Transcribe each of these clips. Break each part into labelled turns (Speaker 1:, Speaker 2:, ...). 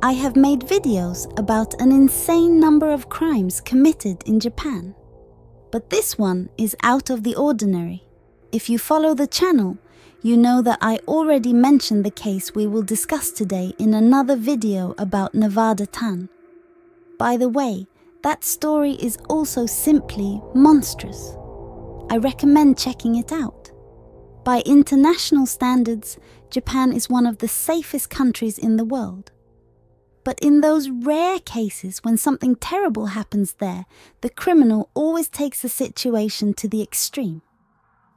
Speaker 1: I have made videos about an insane number of crimes committed in Japan. But this one is out of the ordinary. If you follow the channel, you know that I already mentioned the case we will discuss today in another video about Nevada-tan. By the way, that story is also simply monstrous. I recommend checking it out. By international standards, Japan is one of the safest countries in the world. But in those rare cases when something terrible happens there, the criminal always takes the situation to the extreme.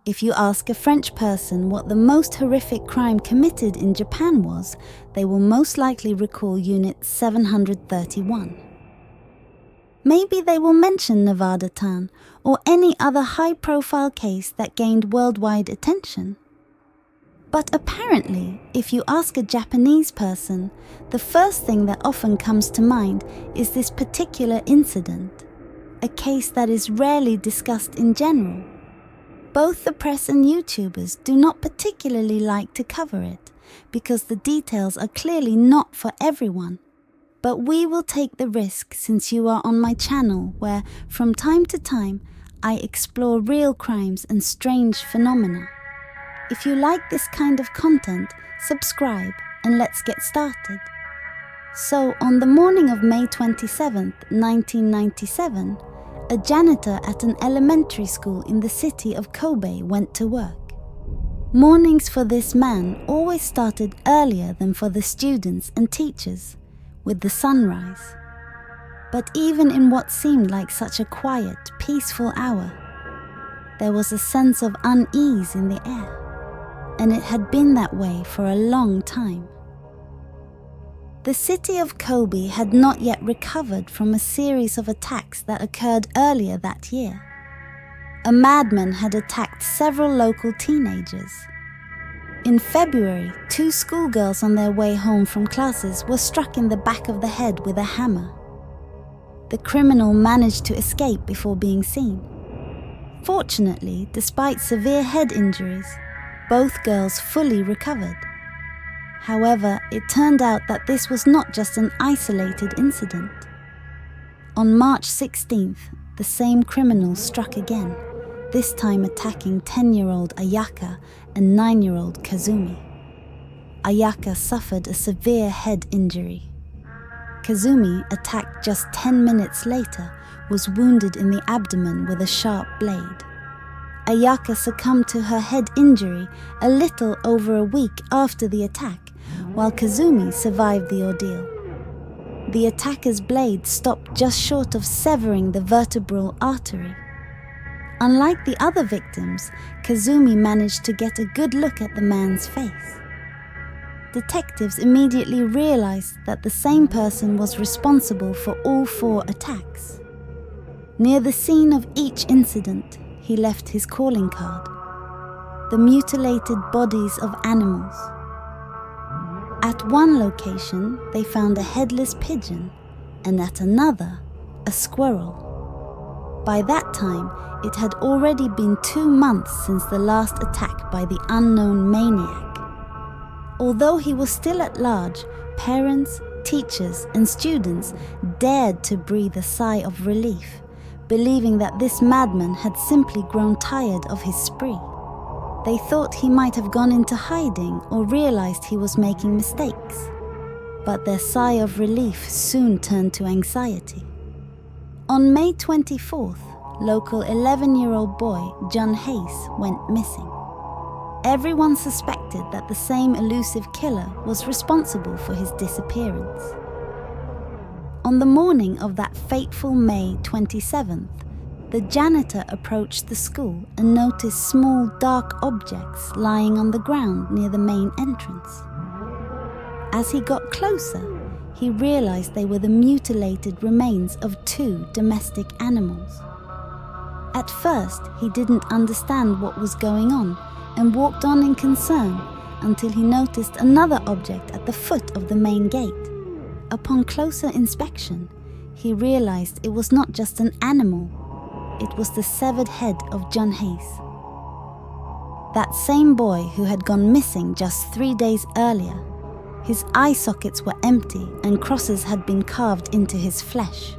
Speaker 1: If you ask a French person what the most horrific crime committed in Japan was, they will most likely recall Unit 731. Maybe they will mention Nevada-tan or any other high-profile case that gained worldwide attention. But apparently, if you ask a Japanese person, the first thing that often comes to mind is this particular incident, a case that is rarely discussed in general. Both the press and YouTubers do not particularly like to cover it, because the details are clearly not for everyone. But we will take the risk since you are on my channel where, from time to time, I explore real crimes and strange phenomena. If you like this kind of content, subscribe and let's get started. So, on the morning of May 27, 1997, a janitor at an elementary school in the city of Kobe went to work. Mornings for this man always started earlier than for the students and teachers, with the sunrise. But even in what seemed like such a quiet, peaceful hour, there was a sense of unease in the air. And it had been that way for a long time. The city of Kobe had not yet recovered from a series of attacks that occurred earlier that year. A madman had attacked several local teenagers. In February, 2 schoolgirls on their way home from classes were struck in the back of the head with a hammer. The criminal managed to escape before being seen. Fortunately, despite severe head injuries, both girls fully recovered. However, it turned out that this was not just an isolated incident. On March 16th, the same criminal struck again, this time attacking 10-year-old Ayaka and 9-year-old Kazumi. Ayaka suffered a severe head injury. Kazumi, attacked just 10 minutes later, was wounded in the abdomen with a sharp blade. Ayaka succumbed to her head injury a little over a week after the attack, while Kazumi survived the ordeal. The attacker's blade stopped just short of severing the vertebral artery. Unlike the other victims, Kazumi managed to get a good look at the man's face. Detectives immediately realized that the same person was responsible for all 4 attacks. Near the scene of each incident, he left his calling card: the mutilated bodies of animals. At one location, they found a headless pigeon, and at another, a squirrel. By that time, it had already been 2 months since the last attack by the unknown maniac. Although he was still at large, parents, teachers, and students dared to breathe a sigh of relief, believing that this madman had simply grown tired of his spree. They thought he might have gone into hiding or realized he was making mistakes. But their sigh of relief soon turned to anxiety. On May 24th, local 11-year-old boy John Hayes went missing. Everyone suspected that the same elusive killer was responsible for his disappearance. On the morning of that fateful May 27th, the janitor approached the school and noticed small dark objects lying on the ground near the main entrance. As he got closer, he realized they were the mutilated remains of 2 domestic animals. At first, he didn't understand what was going on and walked on in concern until he noticed another object at the foot of the main gate. Upon closer inspection, he realized it was not just an animal, it was the severed head of John Hayes. That same boy who had gone missing just 3 days earlier, His eye sockets were empty and crosses had been carved into his flesh.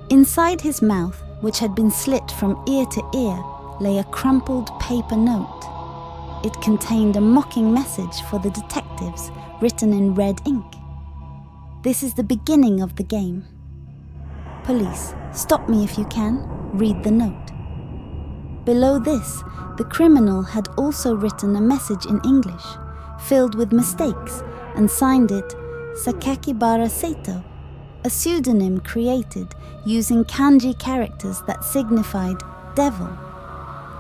Speaker 1: Inside his mouth, which had been slit from ear to ear, lay a crumpled paper note. It contained a mocking message for the detectives, written in red ink. "This is the beginning of the game. Police, stop me if you can. Read the note." Below this, the criminal had also written a message in English, filled with mistakes, and signed it Sakakibara Seito, a pseudonym created using kanji characters that signified devil.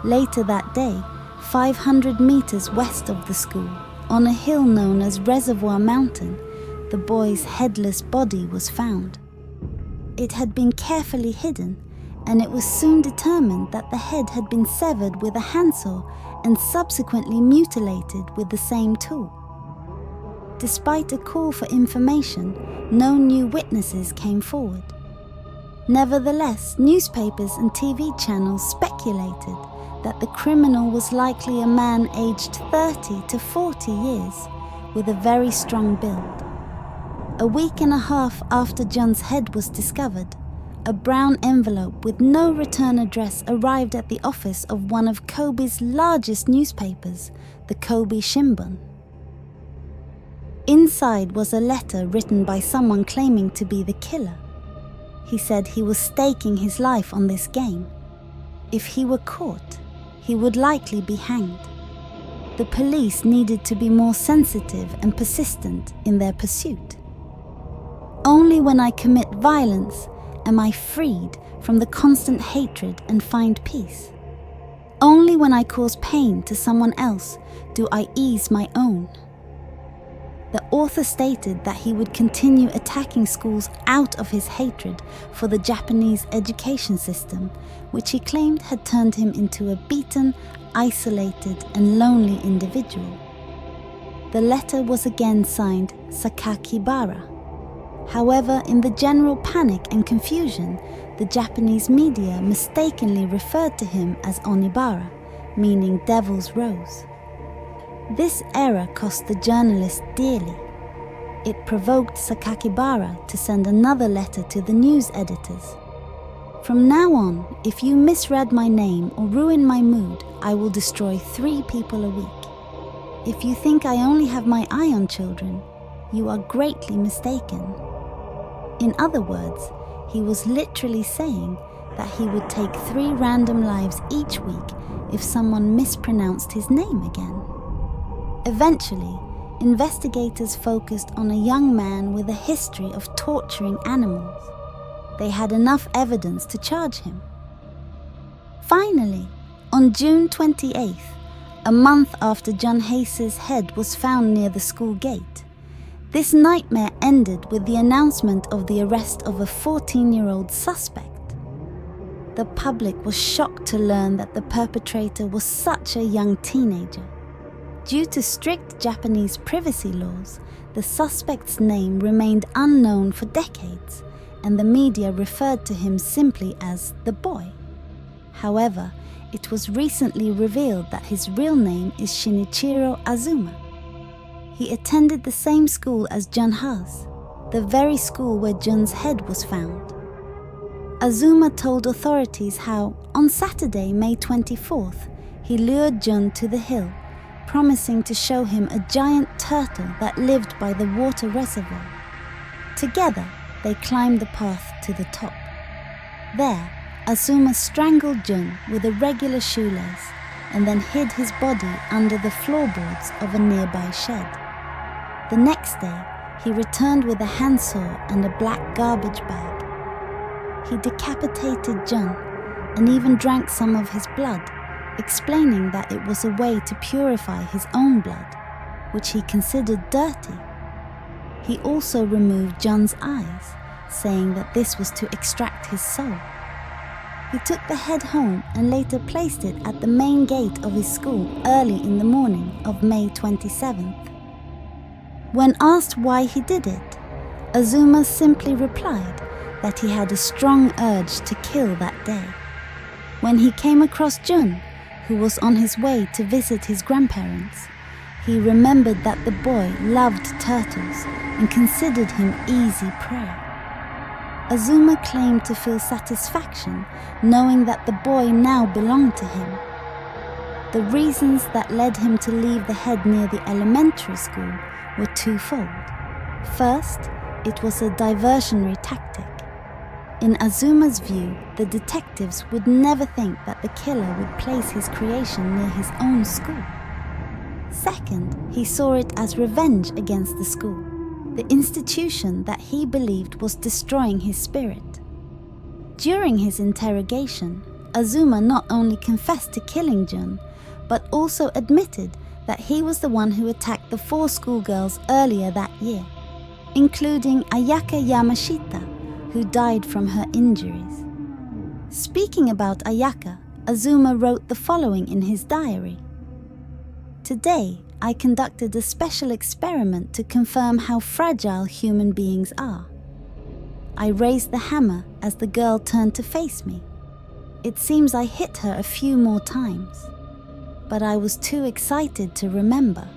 Speaker 1: Later that day, 500 meters west of the school, on a hill known as Reservoir Mountain, the boy's headless body was found. It had been carefully hidden, and it was soon determined that the head had been severed with a handsaw and subsequently mutilated with the same tool. Despite a call for information, no new witnesses came forward. Nevertheless, newspapers and TV channels speculated that the criminal was likely a man aged 30 to 40 years with a very strong build. A week and a half after Jun's head was discovered, a brown envelope with no return address arrived at the office of one of Kobe's largest newspapers, the Kobe Shimbun. Inside was a letter written by someone claiming to be the killer. He said he was staking his life on this game. If he were caught, he would likely be hanged. The police needed to be more sensitive and persistent in their pursuit. Only when I commit violence am I freed from the constant hatred and find peace. Only when I cause pain to someone else do I ease my own. The author stated that he would continue attacking schools out of his hatred for the Japanese education system, which he claimed had turned him into a beaten, isolated, and lonely individual. The letter was again signed Sakakibara. However, in the general panic and confusion, the Japanese media mistakenly referred to him as Onibara, meaning Devil's Rose. This error cost the journalist dearly. It provoked Sakakibara to send another letter to the news editors. "From now on, if you misread my name or ruin my mood, I will destroy 3 people a week. If you think I only have my eye on children, you are greatly mistaken." In other words, he was literally saying that he would take 3 random lives each week if someone mispronounced his name again. Eventually, investigators focused on a young man with a history of torturing animals. They had enough evidence to charge him. Finally, on June 28th, a month after Jun Heise's head was found near the school gate, this nightmare ended with the announcement of the arrest of a 14-year-old suspect. The public was shocked to learn that the perpetrator was such a young teenager. Due to strict Japanese privacy laws, the suspect's name remained unknown for decades, and the media referred to him simply as the boy. However, it was recently revealed that his real name is Shinichiro Azuma. He attended the same school as Jun has, the very school where Jun's head was found. Azuma told authorities how, on Saturday, May 24th, he lured Jun to the hill, promising to show him a giant turtle that lived by the water reservoir. Together, they climbed the path to the top. There, Azuma strangled Jun with a regular shoelace and then hid his body under the floorboards of a nearby shed. The next day, he returned with a handsaw and a black garbage bag. He decapitated Jun and even drank some of his blood, explaining that it was a way to purify his own blood, which he considered dirty. He also removed Jun's eyes, saying that this was to extract his soul. He took the head home and later placed it at the main gate of his school early in the morning of May 27th. When asked why he did it, Azuma simply replied that he had a strong urge to kill that day. When he came across Jun, who was on his way to visit his grandparents, He remembered that the boy loved turtles and considered him easy prey. Azuma claimed to feel satisfaction knowing that the boy now belonged to him. The reasons that led him to leave the head near the elementary school were twofold. First, it was a diversionary tactic. In Azuma's view, the detectives would never think that the killer would place his creation near his own school. Second, he saw it as revenge against the school, the institution that he believed was destroying his spirit. During his interrogation, Azuma not only confessed to killing Jun, but also admitted that he was the one who attacked the 4 schoolgirls earlier that year, including Ayaka Yamashita, who died from her injuries. Speaking about Ayaka, Azuma wrote the following in his diary. Today, I conducted a special experiment to confirm how fragile human beings are. I raised the hammer as the girl turned to face me. It seems I hit her a few more times, but I was too excited to remember.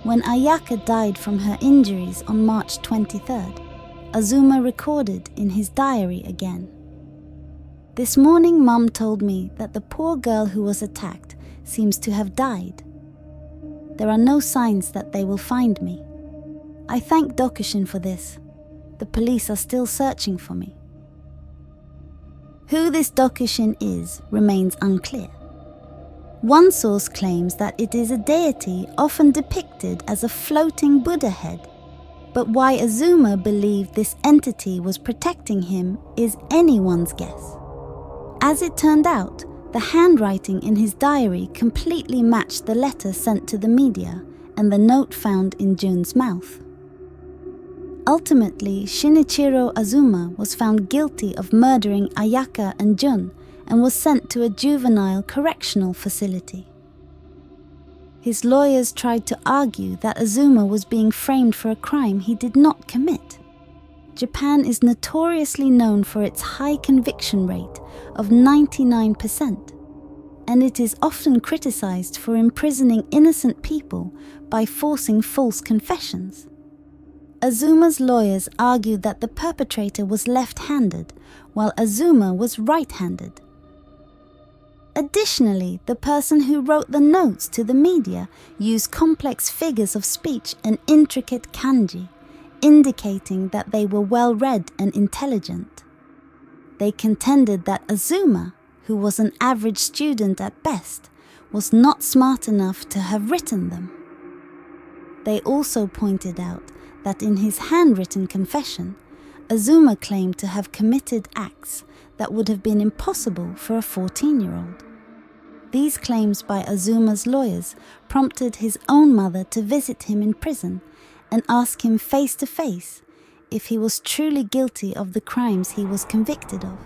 Speaker 1: When Ayaka died from her injuries on March 23rd, Azuma recorded in his diary again. This morning Mum told me that the poor girl who was attacked seems to have died. There are no signs that they will find me. I thank Dokushin for this. The police are still searching for me. Who this Dokushin is remains unclear. One source claims that it is a deity often depicted as a floating Buddha head, but why Azuma believed this entity was protecting him is anyone's guess. As it turned out, the handwriting in his diary completely matched the letter sent to the media and the note found in Jun's mouth. Ultimately, Shinichiro Azuma was found guilty of murdering Ayaka and Jun and was sent to a juvenile correctional facility. His lawyers tried to argue that Azuma was being framed for a crime he did not commit. Japan is notoriously known for its high conviction rate of 99%, and it is often criticized for imprisoning innocent people by forcing false confessions. Azuma's lawyers argued that the perpetrator was left-handed, while Azuma was right-handed. Additionally, the person who wrote the notes to the media used complex figures of speech and intricate kanji, indicating that they were well-read and intelligent. They contended that Azuma, who was an average student at best, was not smart enough to have written them. They also pointed out that in his handwritten confession, Azuma claimed to have committed acts that would have been impossible for a 14-year-old. These claims by Azuma's lawyers prompted his own mother to visit him in prison and ask him face to face if he was truly guilty of the crimes he was convicted of.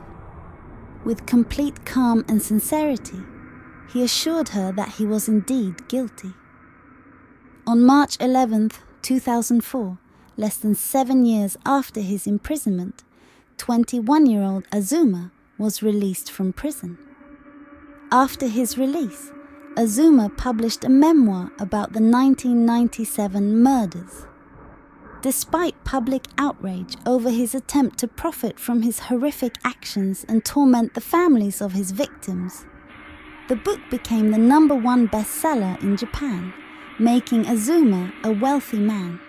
Speaker 1: With complete calm and sincerity, he assured her that he was indeed guilty. On March 11, 2004, less than 7 years after his imprisonment, 21-year-old Azuma was released from prison. After his release, Azuma published a memoir about the 1997 murders. Despite public outrage over his attempt to profit from his horrific actions and torment the families of his victims, the book became the #1 bestseller in Japan, making Azuma a wealthy man.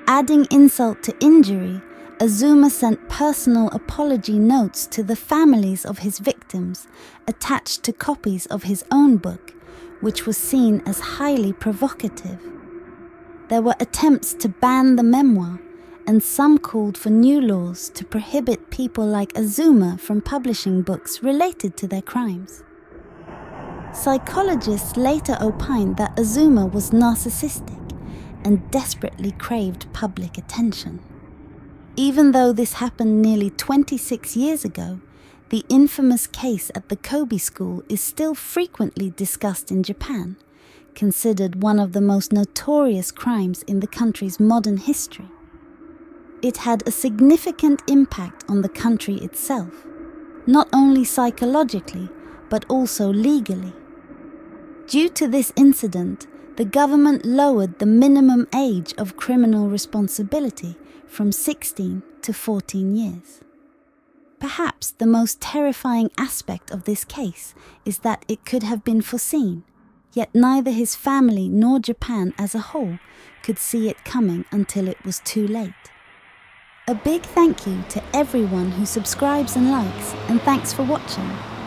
Speaker 1: Adding insult to injury, Azuma sent personal apology notes to the families of his victims, attached to copies of his own book, which was seen as highly provocative. There were attempts to ban the memoir, and some called for new laws to prohibit people like Azuma from publishing books related to their crimes. Psychologists later opined that Azuma was narcissistic and desperately craved public attention. Even though this happened nearly 26 years ago, the infamous case at the Kobe school is still frequently discussed in Japan, considered one of the most notorious crimes in the country's modern history. It had a significant impact on the country itself, not only psychologically, but also legally. Due to this incident, the government lowered the minimum age of criminal responsibility from 16 to 14 years. Perhaps the most terrifying aspect of this case is that it could have been foreseen, yet neither his family nor Japan as a whole could see it coming until it was too late. A big thank you to everyone who subscribes and likes, and thanks for watching.